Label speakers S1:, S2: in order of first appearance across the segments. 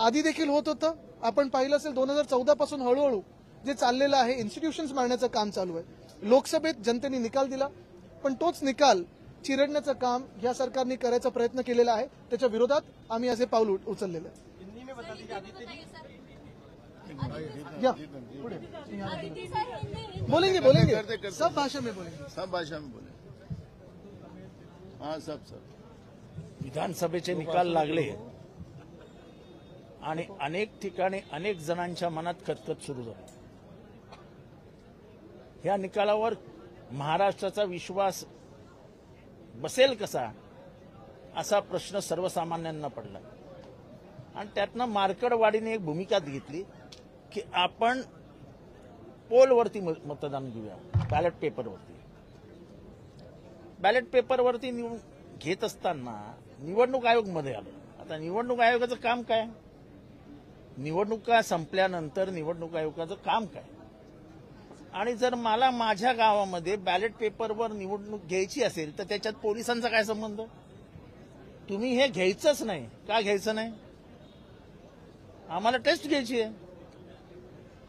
S1: आधी देखील होत होतं. आपण पाहिलं असेल 2014 पासून हळूहळू जे चाललेलं आहे, इन्स्टिट्यूशन्स मारण्याचं काम चालू आहे. लोकसभेत जनतेने निकाल दिला, पण तोच निकाल चिरडण्याचं काम या सरकारने करायचा प्रयत्न केलेला आहे. त्याच्या विरोधात आम्ही असे पाऊल उचललेलं आहे. बोलेंगे बोलेंगे सब भाषा में बोलेंगे,
S2: सब भाषा में बोले. हाँ सब.
S3: विधानसभेचे निकाल लागले आणि अनेक ठिकाणी अनेक जणांच्या मनात खतखत सुरू झाली. या निकालावर महाराष्ट्राचा विश्वास बसेल कसा, असा प्रश्न सर्वसामान्यांना पडला. आणि त्यातनं मार्कडवाडीने एक भूमिका घेतली की आपण पोलवरती मतदान घेऊया, बॅलेट पेपरवरती. बॅलेट पेपरवरती घेत असताना निवडणूक आयोग मध्ये आलं. आता निवडणूक आयोगाचं काम काय, निवडणुका संपल्यानंतर निवडणूक आयोगाचं काम काय. आणि जर मला माझ्या गावामध्ये बॅलेट पेपरवर निवडणूक घ्यायची असेल तर त्याच्यात पोलिसांचा काय संबंध. तुम्ही हे घ्यायचंच नाही. का घ्यायचं नाही, आम्हाला टेस्ट घ्यायची आहे.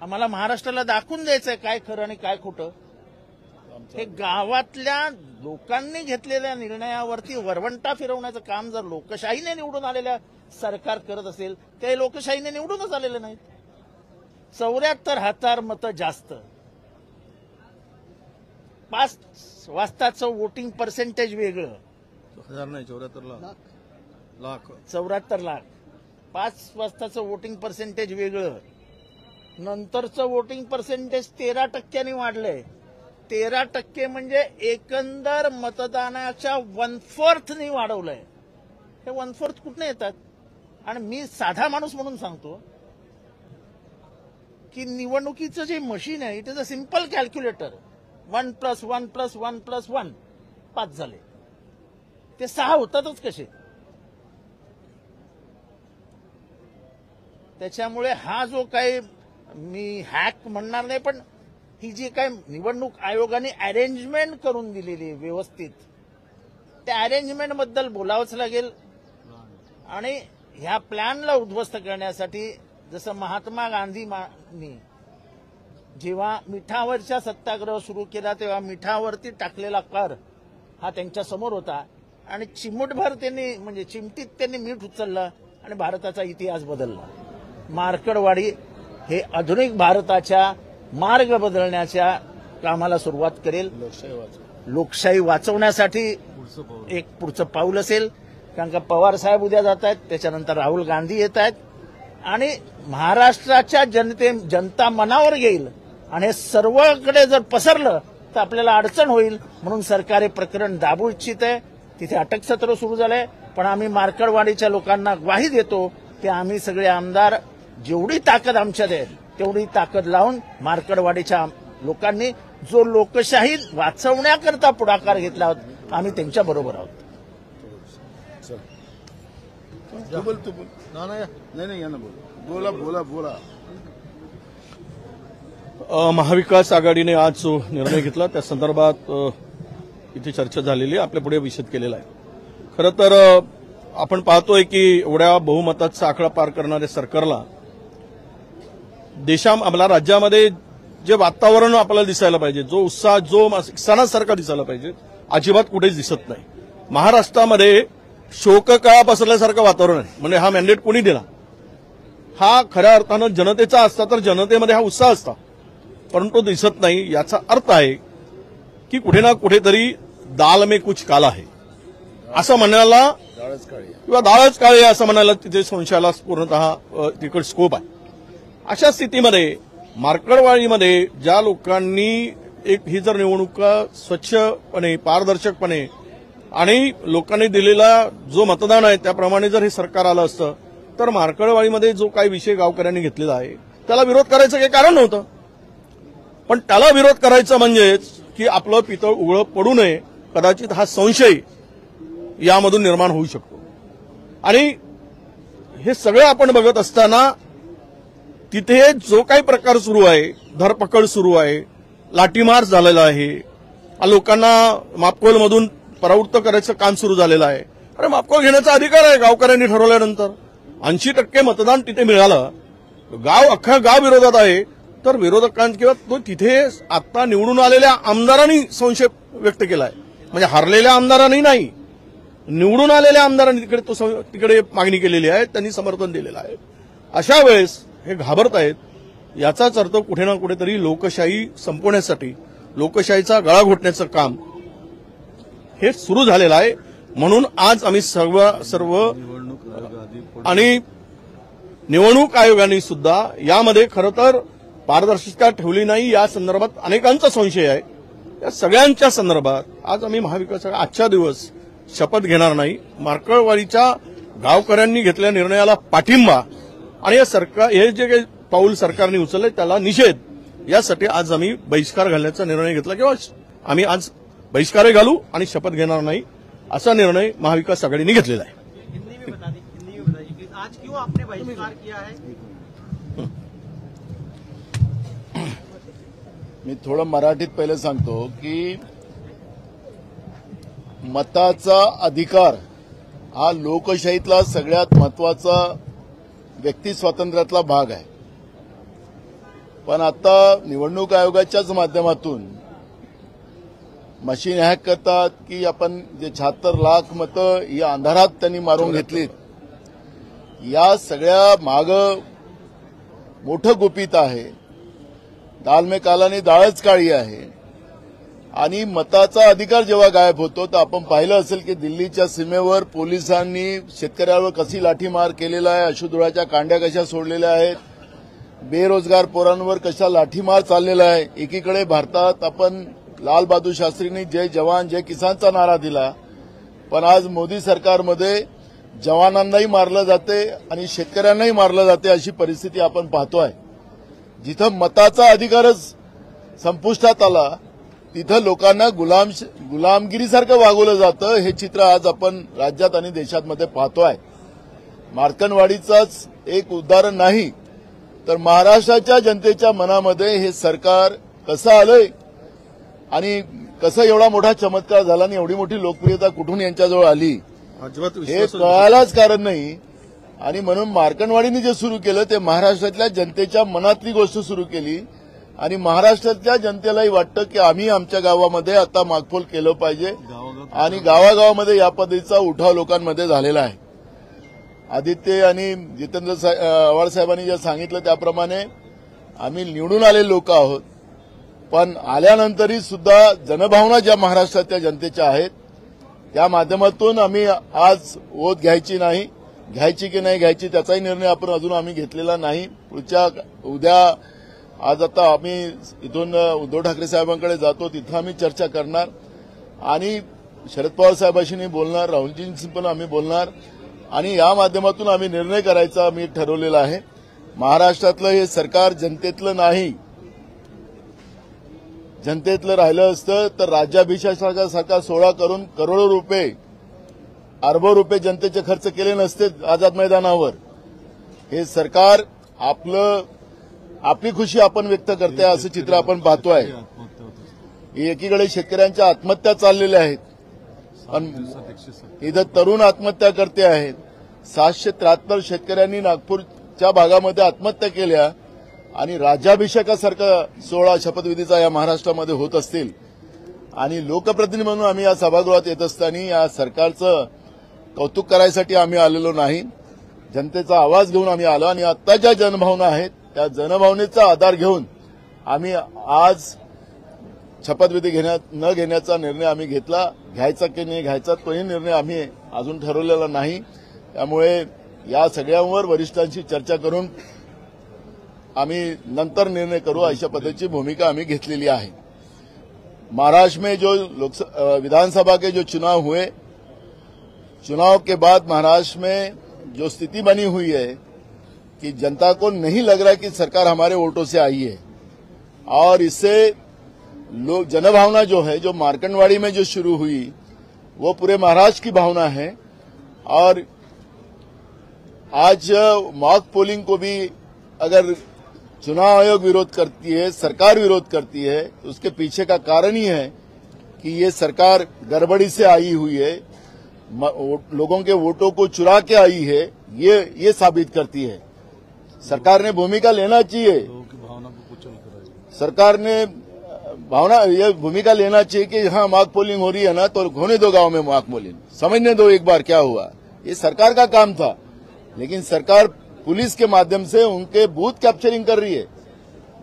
S3: आम्हाला महाराष्ट्राला दाखवून द्यायचंय काय खरं आणि काय खोटं. हे गावातल्या लोकांनी घेतलेल्या निर्णयावरती वरवंटा फिरवण्याचं काम जर लोकशाहीने निवडून आलेल्या सरकार करत असेल, ते लोकशाहीने निवडूनच आलेले नाहीत. 74,000 मतं जास्त, 5 वाजताचं वोटिंग पर्सेंटेज वेगळं, 74 लाख. 5 वाजताचं वोटिंग पर्सेंटेज वेगळं, नंतरचं वोटिंग पर्सेंटेज 13% वाढलंय. 13% म्हणजे एकंदर मतदानाच्या 1/4 वाढवलंय. हे 1/4 कुठनं येतात. आणि मी साधा माणूस म्हणून सांगतो की निवडणुकीचं जे मशीन आहे, it is a simple calculator. 1 + 1 + 1 + 1 5 झाले. ते 6 होतातच कसे. त्याच्यामुळे हा जो काही मी हॅक म्हणणार नाही, पण ही जी काय निवडणूक आयोगाने अरेंजमेंट करून दिलेली व्यवस्थित, त्या अरेंजमेंट बद्दल बोलावंच लागेल. आणि ह्या प्लॅनला उद्ध्वस्त करण्यासाठी जसं महात्मा गांधींनी जेव्हा मिठावरच्या सत्याग्रह सुरू केला तेव्हा मिठावरती टाकलेला कर हा त्यांच्या समोर होता आणि चिमूटभर त्यांनी म्हणजे चिमटीत त्यांनी मीठ उचललं आणि भारताचा इतिहास बदलला. मार्कडवाडी हे आधुनिक भारताच्या मार्ग बदलण्याच्या कामाला सुरुवात करेल. लोकशाही वाचवण्यासाठी एक पुढचं पाऊल असेल. कारण का पवार साहेब उद्या जात आहेत, त्याच्यानंतर राहुल गांधी येत आहेत आणि महाराष्ट्राच्या जनता मनावर घेईल. आणि हे सर्वकडे जर पसरलं तर आपल्याला अडचण होईल. म्हणून सरकार हे प्रकरण दाबू इच्छित आहे. तिथे अटक सत्र सुरू झालंय. पण आम्ही मार्कडवाडीच्या लोकांना ग्वाही देतो की आम्ही सगळे आमदार जेवढी ताकद आमच्यात आहे तेवढी ताकद लावून मार्कडवाडीच्या लोकांनी जो लोकशाही वाचवण्याकरता पुढाकार घेतला आहोत आम्ही त्यांच्या बरोबर आहोत.
S2: बोला.
S4: महाविकास आघाडीने आज जो निर्णय घेतला त्या संदर्भात इथे चर्चा झालेली, आपल्या पुढे विषद केलेला आहे. खरं तर आपण पाहतोय की एवढ्या बहुमताचा आकडा पार करणाऱ्या सरकारला आपल्या राज्यामध्ये जे वातावरण आपल्याला दिसायला पाहिजे, जो उत्साह, जो सणासारखा दिसायला पाहिजे, अजिबात कुठेच दिसत नाही. महाराष्ट्रामध्ये शोककळा पसरल्यासारखं वातावरण आहे. म्हणजे हा मॅन्डेट कोणी दिला, हा खऱ्या अर्थानं जनतेचा असता तर जनतेमध्ये हा उत्साह असता, परंतु दिसत नाही. याचा अर्थ आहे की कुठे ना कुठेतरी दाल में कुछ काला है असं म्हणायला किंवा दाळच काळे असं म्हणायला तिथे संशयाला पूर्णतः तिकडे स्कोप आहे. अशा स्थितीमध्ये मार्कडवाडीमध्ये ज्या लोकांनी ही जर निवडणुका स्वच्छपणे, पारदर्शकपणे आणि लोकांनी दिलेला जो मतदान आहे त्याप्रमाणे जर हे सरकार आलं असतं तर मार्कडवाडीमध्ये जो काही विषय गावकऱ्यांनी घेतलेला आहे त्याला विरोध करायचं काही कारण नव्हतं. पण त्याला विरोध करायचं म्हणजेच की आपलं पितळ उघडं पडू नये, कदाचित हा संशय यामधून निर्माण होऊ शकतो. आणि हे सगळं आपण बघत असताना तिथे जो काही प्रकार सुरू आहे, धरपकड सुरू आहे, लाठीमार झालेला आहे, लोकांना मापकोलमधून परावृत्त करायचं काम सुरू झालेलं आहे. अरे मापकोल घेण्याचा अधिकार आहे गावकऱ्यांनी ठरवल्यानंतर. 80% मतदान तिथे मिळालं, अख्खा गाव विरोधात आहे, तर विरोधकांनी किंवा तो तिथे आता निवडून आलेल्या आमदारांनी संशय व्यक्त केलाय. म्हणजे हरलेल्या आमदारांनी नाही, निवडून आलेल्या आमदारांनी तिकडे मागणी केलेली आहे, त्यांनी समर्थन दिलेलं आहे. अशा वेळेस हे घाबरत आहेत. याचाच अर्थ कुठे ना कुठेतरी लोकशाही संपवण्यासाठी, लोकशाहीचा गळा घोटण्याचं काम हे सुरू झालेलं आहे. म्हणून आज आम्ही सर्व आणि निवडणूक आयोगाने सुद्धा यामध्ये खरं तर पारदर्शकता ठेवली नाही, या संदर्भात अनेकांचा संशय आहे. या सगळ्यांच्या संदर्भात आज आम्ही महाविकास आजच्या दिवस शपथ घेणार नाही. मार्कळवाडीच्या गावकऱ्यांनी घेतलेल्या निर्णयाला पाठिंबा आणि हे जे काही पाऊल सरकारने उचलले त्याला निषेध, यासाठी आज आम्ही बहिष्कार घालण्याचा निर्णय घेतला किंवा आम्ही आज बहिष्कारही घालू आणि शपथ घेणार नाही, असा निर्णय महाविकास आघाडीने घेतलेला आहे.
S5: हिंदी में बताइए आज क्यों आपने बहिष्कार किया है?
S2: मी थोडं मराठीत पहिले सांगतो की मताचा अधिकार हा लोकशाहीतला सगळ्यात महत्वाचा व्यक्ती स्वातंत्र्यातला भाग आहे. पण आता निवडणूक आयोगाच्याच माध्यमातून मशीन हॅक करतात की आपण जे 76 लाख मतं ही अंधारात त्यांनी मारून घेतलीत, या सगळ्या माग मोठं गुपित आहे. दाल में काला आणि डाळच काळी आहे. आणि मताचा अधिकार जेव्हा गायब होतो तर आपण पाहिलं असेल की दिल्लीच्या सीमेवर पोलिसांनी शेतकऱ्यावर कशी लाठीमार केलेला आहे, अश्रुधुराच्या कांड्या कशा सोडलेल्या आहेत, बेरोजगार पोरांवर कशा लाठीमार चाललेला आहे. एकीकडे भारतात आपण लाल बहादूर शास्त्रींनी जय जवान जय किसानचा नारा दिला, पण आज मोदी सरकारमध्ये जवानांनाही मारलं जाते आणि शेतकऱ्यांनाही मारलं जाते, अशी परिस्थिती आपण पाहतोय. जिथं मताचा अधिकारच संपुष्टात आला तिथं लोकांना गुलामगिरीसारखं वागवलं जातं. हे चित्र आज आपण राज्यात आणि देशात पाहतोय. मार्कंडवाडीचाच एक उदाहरण नाही तर महाराष्ट्राच्या जनतेच्या मनामध्ये हे सरकार कसं आलंय आणि कसं एवढा मोठा चमत्कार झाला आणि एवढी मोठी लोकप्रियता कुठून यांच्याजवळ आली हे कळायलाच कारण नाही. आणि म्हणून मार्कंडवाडीने जे सुरू केलं ते महाराष्ट्रातल्या जनतेच्या मनातली गोष्ट सुरू केली आणि महाराष्ट्रातल्या जनतेलाही वाटतं की आम्ही आमच्या गावामध्ये आता मागफोल केलं पाहिजे आणि गावागावामध्ये या पद्धतीचा उठाव लोकांमध्ये झालेला आहे. आदित्य आणि जितेंद्र आव्हाड साहेबांनी जे सांगितलं त्याप्रमाणे आम्ही निवडून आलेले लोक आहोत, पण आल्यानंतरही सुद्धा जनभावना ज्या महाराष्ट्रातल्या जनतेच्या आहेत त्या माध्यमातून आम्ही आज ओत घ्यायची नाही, घ्यायची की नाही घ्यायची त्याचाही निर्णय आपण अजून आम्ही घेतलेला नाही. उद्या आज आता आम्ही इथून उद्धव ठाकरे साहेबांकडे जातो, तिथं आम्ही चर्चा करणार आणि शरद पवार साहेबांशी बोलणार, राहुलजींशी पण आम्ही बोलणार आणि या माध्यमातून आम्ही निर्णय करायचा आम्ही ठरवलेला आहे. महाराष्ट्रातलं हे सरकार जनतेतलं नाही, जनतेतलं राहिलं असतं तर राज्याभिषेकासारखा सोहळा करून करोडो रुपये अरबो रुपये जनतेचे खर्च केले नसते आझाद मैदानावर. हे सरकार आपली खुशी आपण व्यक्त करते असं चित्र आपण पाहतोय. एकीकडे शेतकऱ्यांच्या आत्महत्या चाललेल्या आहेत, पण इथं तरुण आत्महत्या करते आहेत. 773 शेतकऱ्यांनी नागपूरच्या भागामध्ये आत्महत्या केल्या आणि राज्याभिषेकासारखा सोहळा शपथविधीचा या महाराष्ट्रामध्ये होत असतील आणि लोकप्रतिनिधी म्हणून आम्ही या सभागृहात येत असताना या सरकारचं कौतुक करायसाठी आम्ही आलेलो नाही, जनतेचा आवाज घेऊन आम्ही आलो आणि आता ज्या जनभावना आहेत त्या जनभावनेचा आधार घेऊन आम्ही आज शपथविधी न घेण्याचा निर्णय आम्ही घेतला. घ्यायचा की नाही घ्यायचा तोही निर्णय आम्ही अजून ठरवलेला नाही. त्यामुळे या सगळ्यांवर वरिष्ठांशी चर्चा करून आम्ही नंतर निर्णय करू अशा पद्धतीची भूमिका आम्ही घेतलेली आहे. महाराष्ट्र में जो विधानसभा के जो चुनाव हुए, चुनाव के बाद महाराष्ट्र में जो स्थिति बनी हुई है कि जनता को नहीं लग रहा कि सरकार हमारे वोटों से आई है और इससे लोग जनभावना जो है जो मार्कंडवाड़ी में जो शुरू हुई वो पूरे महाराष्ट्र की भावना है. और आज मॉक पोलिंग को भी अगर चुनाव आयोग विरोध करती है, सरकार विरोध करती है, तो उसके पीछे का कारण ही है कि ये सरकार गड़बड़ी से आई हुई है, लोगों के वोटों को चुरा के आई है ये साबित करती है। सरकार ने भूमिका लेना चाहिए, सरकार ने ये भूमिका लेना चाहिए कि हाँ मॉक पोलिंग हो रही है ना, तो होने दो गांव में मॉक पोलिंग, समझने दो एक बार क्या हुआ। ये सरकार का काम था, लेकिन सरकार पुलिस के माध्यम से उनके बूथ कैप्चरिंग कर रही है।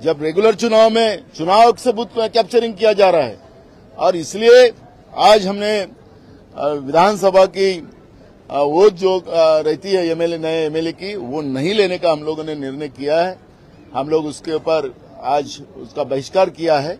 S2: जब रेगुलर चुनाव में चुनाव से बूथ कैप्चरिंग किया जा रहा है, और इसलिए आज हमने विधानसभा की वोट जो रहती है एमएलए, नए एमएलए की, वो नहीं लेने का हम लोगों ने निर्णय किया है। हम लोग उसके ऊपर आज उसका बहिष्कार किया है,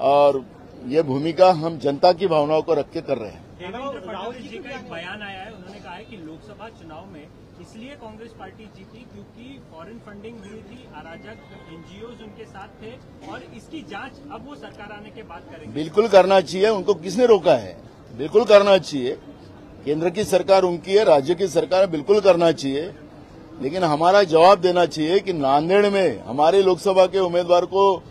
S2: और ये भूमिका हम जनता की भावनाओं को रख के कर रहे हैं।
S5: देवेंद्र फडणवीस जी का एक बयान आया है, उन्होंने कहा है कि लोकसभा चुनाव में इसलिए कांग्रेस पार्टी जीती क्योंकि फॉरेन फंडिंग हुई थी, अराजक एनजीओज उनके साथ थे, और इसकी जांच अब वो सरकार आने के बाद करेंगे।
S2: बिल्कुल करना चाहिए, उनको किसने रोका है? बिल्कुल करना चाहिए। केंद्र की सरकार उनकी है, राज्य की सरकार बिल्कुल करना चाहिए, लेकिन हमारा जवाब देना चाहिए कि नांदेड़ में हमारे लोकसभा के उम्मीदवार को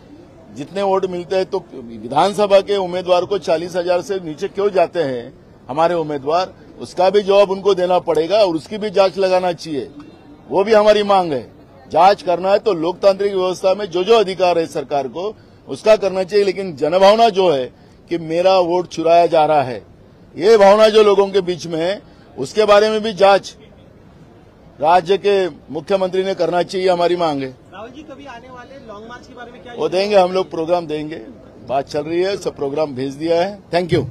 S2: जितने वोट मिलते हैं, तो विधानसभा के उम्मीदवार को 40,000 से नीचे क्यों जाते हैं हमारे उम्मीदवार? उसका भी जवाब उनको देना पड़ेगा, और उसकी भी जांच लगाना चाहिए। वो भी हमारी मांग है। जांच करना है तो लोकतांत्रिक व्यवस्था में जो जो अधिकार है सरकार को, उसका करना चाहिए। लेकिन जनभावना जो है कि मेरा वोट चुराया जा रहा है, ये भावना जो लोगों के बीच में है, उसके बारे में भी जांच राज्य के मुख्यमंत्री ने करना चाहिए, हमारी मांग है।
S5: राहुल जी, कभी आने वाले लॉन्ग मार्च के बारे में क्या
S2: वो देंगे, हम लोग प्रोग्राम देंगे, बात चल रही है, सब प्रोग्राम भेज दिया है। Thank you.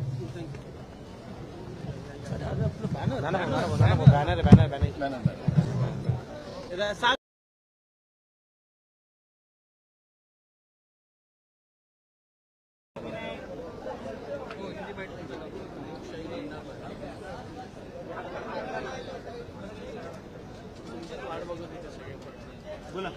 S5: बैनर बोला